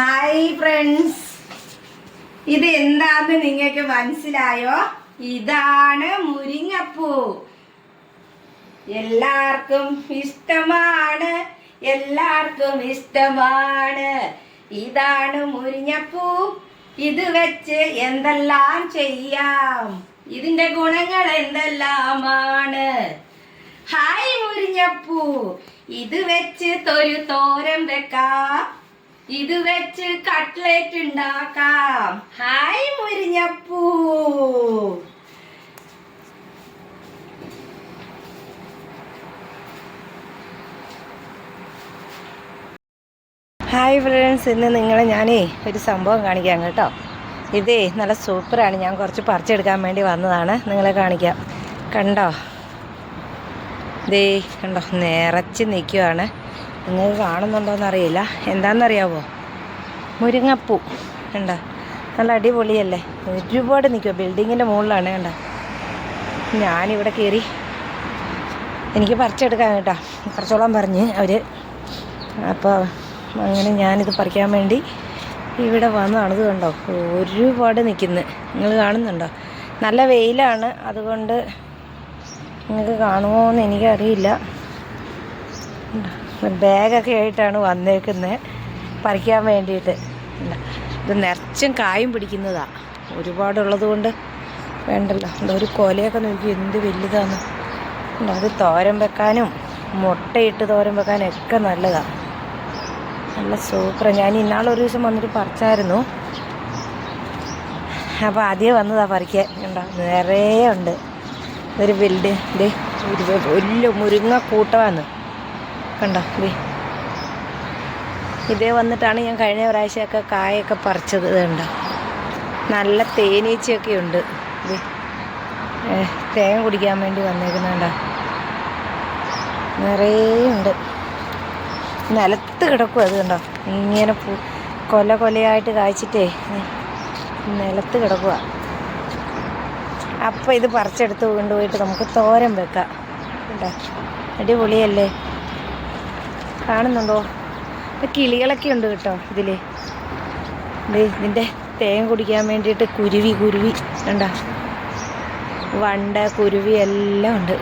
Hi friends, ഇത് എന്താന്ന് നിങ്ങൾക്ക് മനസ്സിലായോ? ഇതാണ് മുരിങ്ങപ്പൂ. എല്ലാവർക്കും ഇഷ്ടമാണ്, എല്ലാവർക്കും ഇഷ്ടമാണ്. ഇതാണ് മുരിങ്ങപ്പൂ. ഇത് വെച്ച് എന്തെല്ലാം ചെയ്യാം, ഇതിന്റെ ഗുണങ്ങൾ എന്തെല്ലാമാണ്. ഹായ് മുരിങ്ങപ്പൂ, ഇത് വെച്ച് ഒരു തോരൻ വെക്കാം, ഇത് വെച്ച് കട്ട്ലേറ്റ് ഉണ്ടാക്കാം. ഹായ് മുരിങ്ങപ്പൂ. ഹായ് ഫ്രണ്ട്സ്, ഇന്ന് നിങ്ങളെ ഞാനേ ഒരു സംഭവം കാണിക്കാം കേട്ടോ. ഇതേ നല്ല സൂപ്പറാണ്. ഞാൻ കുറച്ച് പറിച്ചെടുക്കാൻ വേണ്ടി വന്നതാണ്, നിങ്ങളെ കാണിക്കാം. കണ്ടോ, ദേ കണ്ടോ, നിറച്ച് നിൽക്കുവാണ്. നിങ്ങൾക്ക് കാണുന്നുണ്ടോയെന്നറിയില്ല. എന്താണെന്നറിയാവോ? മുരിങ്ങപ്പൂ. കണ്ടോ, നല്ല അടിപൊളിയല്ലേ? ഒരുപാട് നിൽക്കുക, ബിൽഡിങ്ങിൻ്റെ മുകളിലാണ്. കണ്ടോ, ഞാനിവിടെ കയറി എനിക്ക് പറിച്ചെടുക്കാൻ കേട്ടോ, കുറച്ചോളം പറഞ്ഞ് അവർ. അപ്പോൾ അങ്ങനെ ഞാനിത് പറിക്കാൻ വേണ്ടി ഇവിടെ വന്നതാണ്. ഇത് കണ്ടോ, ഒരുപാട് നിൽക്കുന്നു. നിങ്ങൾ കാണുന്നുണ്ടോ? നല്ല വെയിലാണ്, അതുകൊണ്ട് നിങ്ങൾക്ക് കാണുമോ എന്ന് എനിക്കറിയില്ല. ബാഗൊക്കെ ആയിട്ടാണ് വന്നേക്കുന്നത് പറിക്കാൻ വേണ്ടിയിട്ട്. ഇത് നിറച്ചും കായും പിടിക്കുന്നതാണ്, ഒരുപാടുള്ളത് കൊണ്ട് വേണ്ടല്ലോ. ഒരു കൊലയൊക്കെ നോക്കി എന്ത് വലുതാണ്. അത് തോരൻ വെക്കാനും മുട്ടയിട്ട് തോരൻ വെക്കാനും ഒക്കെ നല്ലതാണ്. നല്ല സൂപ്പർ. ഞാൻ ഇന്നാളൊരു ദിവസം വന്നിട്ട് പറിച്ചായിരുന്നു. അപ്പോൾ ആദ്യം വന്നതാണ് പറിക്കാൻ. കണ്ടോ, നിറയെ ഉണ്ട്. ഒരു വലിയ മുരിങ്ങ കൂട്ടമാണ്. കണ്ടോ, ഇതേ വന്നിട്ടാണ് ഞാൻ കഴിഞ്ഞ പ്രാവശ്യമൊക്കെ കായൊക്കെ പറിച്ചത്. കണ്ടോ, നല്ല തേനീച്ചയൊക്കെ ഉണ്ട്. തേൻ കുടിക്കാൻ വേണ്ടി വന്നേക്കുന്നുണ്ടോ, നിറയെ ഉണ്ട്. നിലത്ത് കിടക്കും. അത് കണ്ടോ, ഇങ്ങനെ കൊലയായിട്ട് കായ്ച്ചിട്ടേ നിലത്ത് കിടക്കുക. അപ്പോൾ ഇത് പറിച്ചെടുത്ത് കൊണ്ടുപോയിട്ട് നമുക്ക് തോരൻ വെക്കാം. കേട്ടോ, അടിപൊളിയല്ലേ? കാണുന്നുണ്ടോ? കിളികളൊക്കെ ഉണ്ട് കേട്ടോ ഇതിൽ. ഇതിൻ്റെ തേൻ കുടിക്കാൻ വേണ്ടിയിട്ട് കുരുവി കണ്ടോ, വണ്ട് കുരുവി എല്ലാം ഉണ്ട്.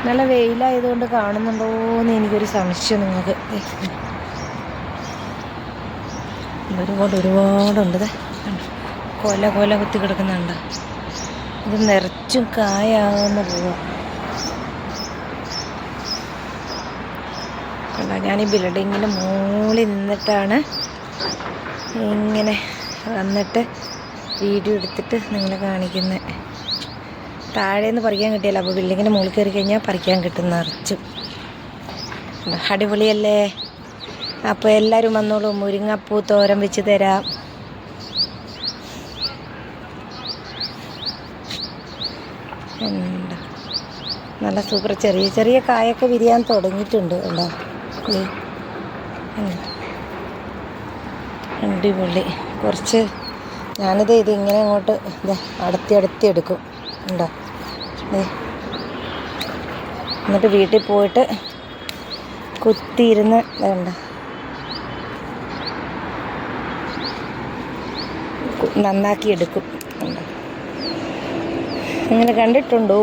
നല്ല വെയിലായതുകൊണ്ട് കാണുന്നുണ്ടോയെന്ന് എനിക്കൊരു സംശയം. നിങ്ങൾക്ക് ഒരുപാടുണ്ട്. കൊല കുത്തി കിടക്കുന്നുണ്ട്. ഇത് നിറച്ചും കായാകുന്ന പോവാ. കണ്ടോ, ഞാൻ ഈ ബിൽഡിങ്ങിൻ്റെ മുകളിൽ നിന്നിട്ടാണ് ഇങ്ങനെ വന്നിട്ട് വീഡിയോ എടുത്തിട്ട് നിങ്ങളെ കാണിക്കുന്നത്. താഴേന്ന് പറിക്കാൻ കിട്ടിയല്ലോ, അപ്പോൾ ബിൽഡിങ്ങിൻ്റെ മുകളിൽ കയറി കഴിഞ്ഞാൽ പറിക്കാൻ കിട്ടും നിറച്ചും. അടിപൊളിയല്ലേ? അപ്പോൾ എല്ലാവരും വന്നോളൂ, മുരിങ്ങപ്പൂ തോരൻ വെച്ച് തരാം. ഉണ്ട്, നല്ല സൂപ്പർ. ചെറിയ ചെറിയ കായൊക്കെ വിരിയാൻ തുടങ്ങിയിട്ടുണ്ട്. ഉണ്ടോ, അടിപൊളി. കുറച്ച് ഇതിങ്ങനെ അങ്ങോട്ട് അടുത്തി എടുക്കും. ഉണ്ടോ, എന്നിട്ട് വീട്ടിൽ പോയിട്ട് കുത്തിയിരുന്ന് വേണ്ട നന്നാക്കി എടുക്കും. ഉണ്ടോ, അങ്ങനെ കണ്ടിട്ടുണ്ടോ?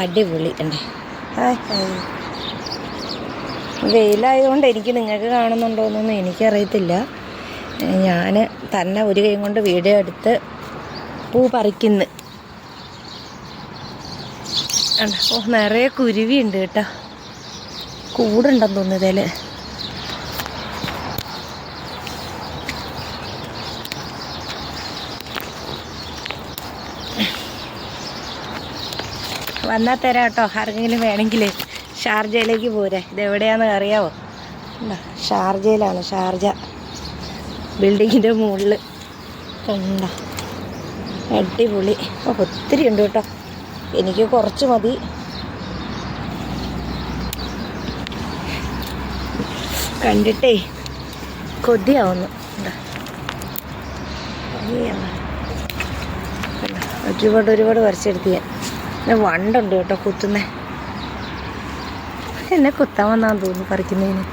അടിപൊളി. ഉണ്ട്. വെയിലായതുകൊണ്ട് എനിക്ക് നിങ്ങൾക്ക് കാണുന്നുണ്ടോയെന്നൊന്നും എനിക്കറിയത്തില്ല. ഞാൻ തന്നെ ഒരു കൈ കൊണ്ട് വീഡിയോ എടുത്ത് പൂ പറിക്കുന്നു. ഓ, നിറയെ കുരുവി ഉണ്ട് കേട്ടോ. കൂടുണ്ടെന്ന് തോന്നുന്നു ഇതിൽ. വന്നാൽ തരാം കേട്ടോ, ആർക്കെങ്കിലും വേണമെങ്കിൽ. ഷാർജയിലേക്ക് പോരെ. ഇതെവിടെയാണെന്ന് അറിയാവോ? ഷാർജയിലാണ്, ഷാർജ ബിൽഡിങ്ങിൻ്റെ മുകളിൽ. കണ്ട, അടിപൊളി. ഒത്തിരി ഉണ്ട് കേട്ടോ, എനിക്ക് കുറച്ച് മതി. കണ്ടിട്ടേ കൊതിയാവുന്നു. ഒരുപാട് വരച്ചെടുത്ത് ഞാൻ. വണ്ടുണ്ട് കേട്ടോ കുത്തുന്നേ. എന്നെ കുത്താൻ വന്നാന്ന് തോന്നുന്നു പറിക്കുന്നതിന്.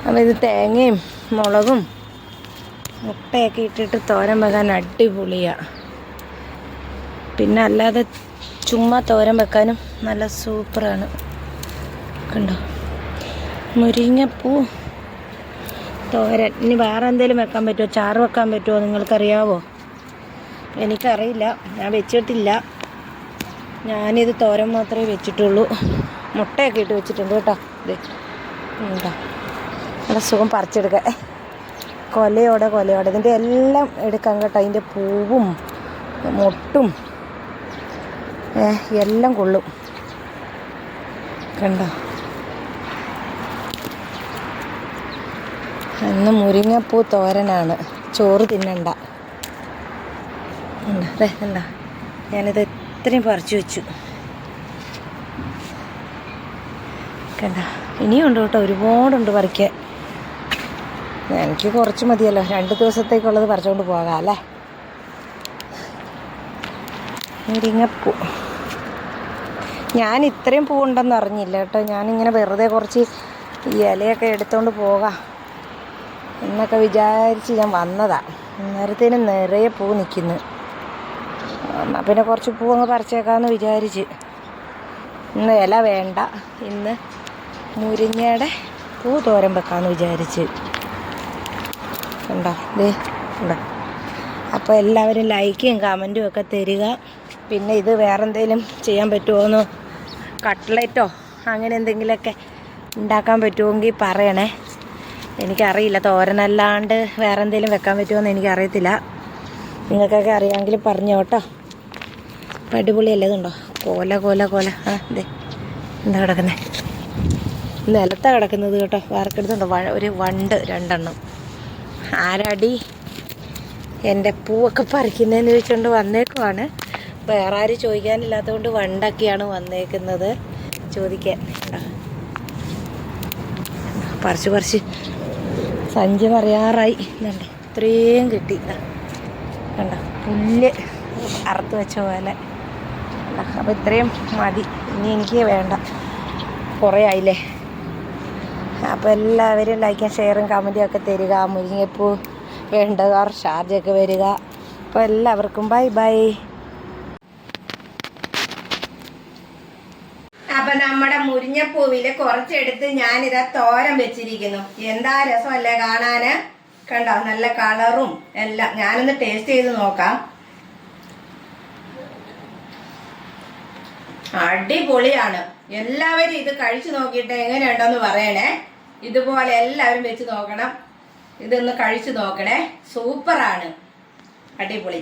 അപ്പം ഇത് തേങ്ങയും മുളകും മുട്ടയൊക്കെ ഇട്ടിട്ട് തോരൻ വെക്കാൻ അടിപൊളിയാണ്. പിന്നെ അല്ലാതെ ചുമ്മാ തോരൻ വെക്കാനും നല്ല സൂപ്പറാണ്. കണ്ടോ, മുരിങ്ങപ്പൂ തോരൻ. ഇനി വേറെ എന്തെങ്കിലും വെക്കാൻ പറ്റുമോ, ചാറ് വെക്കാൻ പറ്റുമോ നിങ്ങൾക്കറിയാവോ? എനിക്കറിയില്ല, ഞാൻ വെച്ചിട്ടില്ല. ഞാനിത് തോരൻ മാത്രമേ വെച്ചിട്ടുള്ളൂ. മുട്ടയൊക്കെ ഇട്ട് വെച്ചിട്ടുണ്ട് കേട്ടോ. ഇത് എന്താ നല്ല സുഖം പറിച്ചെടുക്കാൻ. കൊലയോടെ ഇതിൻ്റെ എല്ലാം എടുക്കാം കേട്ടോ. അതിൻ്റെ പൂവും മൊട്ടും എല്ലാം കൊള്ളും. കണ്ടോ, അന്ന് മുരിങ്ങപ്പൂ തോരനാണ്. ചോറ് തിന്നണ്ട. അതെ എന്താ, ഞാനിത് ഇത്രയും പറിച്ചു വെച്ചു. കണ്ട, ഇനിയുണ്ട് കേട്ടോ, ഒരുപാടുണ്ട് പറിക്കാൻ. എനിക്ക് കുറച്ച് മതിയല്ലോ, 2 ദിവസത്തേക്കുള്ളത് പറിച്ചുകൊണ്ട് പോകാം അല്ലേ. മുരിങ്ങപ്പൂ ഞാൻ ഇത്രയും പൂവുണ്ടെന്ന് അറിഞ്ഞില്ല കേട്ടോ. ഞാനിങ്ങനെ വെറുതെ കുറച്ച് ഇലയൊക്കെ എടുത്തുകൊണ്ട് പോകാം എന്നൊക്കെ വിചാരിച്ച് ഞാൻ വന്നതാണ്. നേരത്തേനും നിറയെ പൂ നിൽക്കുന്നു. എന്നാൽ പിന്നെ കുറച്ച് പൂ അങ്ങ് പറിച്ചേക്കാമെന്ന് വിചാരിച്ച്. ഇന്ന് ഇല വേണ്ട, ഇന്ന് മുരിങ്ങയുടെ പൂ തോരൻ വെക്കാമെന്ന് വിചാരിച്ച്. ഉണ്ടോ, ദേ ഉണ്ടോ. അപ്പോൾ എല്ലാവരും ലൈക്കും കമൻറ്റും ഒക്കെ തരിക. പിന്നെ ഇത് വേറെ എന്തെങ്കിലും ചെയ്യാൻ പറ്റുമോയെന്നോ, കട്ട്ലറ്റോ അങ്ങനെ എന്തെങ്കിലുമൊക്കെ ഉണ്ടാക്കാൻ പറ്റുമെങ്കിൽ പറയണേ. എനിക്കറിയില്ല, തോരനല്ലാണ്ട് വേറെ എന്തെങ്കിലും വെക്കാൻ പറ്റുമോയെന്ന് എനിക്കറിയത്തില്ല. നിങ്ങൾക്കൊക്കെ അറിയാമെങ്കിൽ പറഞ്ഞോ കേട്ടോ. അപ്പം അടിപൊളിയല്ലേ. ഇതുണ്ടോ, കോല. ആ അതെ, എന്താ കിടക്കുന്നത്, നിലത്താണ് കിടക്കുന്നത് കേട്ടോ. വാർക്കെടുത്തുണ്ടോ ഒരു വണ്ട് 2 എണ്ണം. ആരാടി എൻ്റെ പൂവൊക്കെ പറിക്കുന്നതെന്ന് ചോദിച്ചുകൊണ്ട് വന്നേക്കുവാണ്. വേറെ ആരും ചോദിക്കാനില്ലാത്തതുകൊണ്ട് വണ്ടൊക്കെയാണ് വന്നേക്കുന്നത് ചോദിക്കാൻ. പറിച്ച് സഞ്ചി പറയാറായി. ഇതുണ്ട്, ഇത്രയും കിട്ടി. കണ്ടോ, പുല്ല് അറുത്ത് വെച്ച പോലെ. അപ്പോൾ ഇത്രയും മതി, ഇനി എനിക്ക് വേണ്ട, കുറേ ആയില്ലേ. അപ്പോൾ എല്ലാവരും ലൈക്കും ഷെയറും കമൻറ്റും ഒക്കെ തരിക. മുരിങ്ങപ്പൂ വേണ്ടവർ ഷാർജയൊക്കെ വരിക. അപ്പോൾ എല്ലാവർക്കും ബൈ. അപ്പം നമ്മുടെ മുരിങ്ങപ്പൂവിൽ കുറച്ചെടുത്ത് ഞാനിതാ തോരൻ വെച്ചിരിക്കുന്നു. എന്താ രസമല്ലേ കാണാൻ. കണ്ടോ, നല്ല കളറും എല്ലാം. ഞാനൊന്ന് ടേസ്റ്റ് ചെയ്ത് നോക്കാം. അടിപൊളിയാണ്. എല്ലാവരും ഇത് കഴിച്ചു നോക്കിയിട്ട് എങ്ങനെയുണ്ടെന്ന് പറയണേ. ഇതുപോലെ എല്ലാവരും വെച്ച് നോക്കണം. ഇതൊന്ന് കഴിച്ചു നോക്കണേ. സൂപ്പറാണ്, അടിപൊളി.